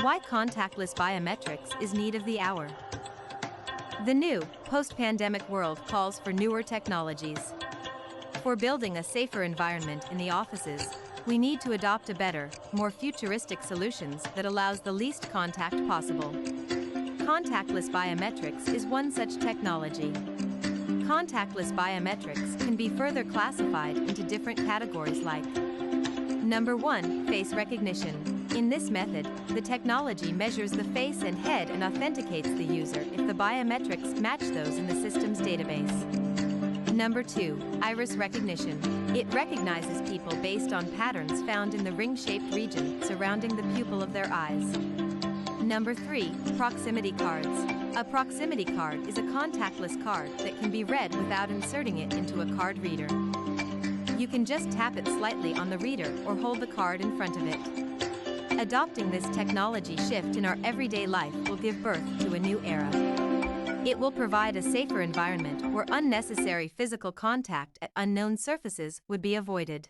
Why contactless biometrics is need of the hour. The new, post-pandemic world calls for newer technologies. For building a safer environment in the offices, we need to adopt a better, more futuristic solutions that allows the least contact possible. Contactless biometrics is one such technology. Contactless biometrics can be further classified into different categories like Number 1, face recognition. In this method, the technology measures the face and head and authenticates the user if the biometrics match those in the system's database. Number 2, iris recognition. It recognizes people based on patterns found in the ring-shaped region surrounding the pupil of their eyes. Number 3, proximity cards. A proximity card is a contactless card that can be read without inserting it into a card reader. You can just tap it slightly on the reader or hold the card in front of it. Adopting this technology shift in our everyday life will give birth to a new era. It will provide a safer environment where unnecessary physical contact at unknown surfaces would be avoided.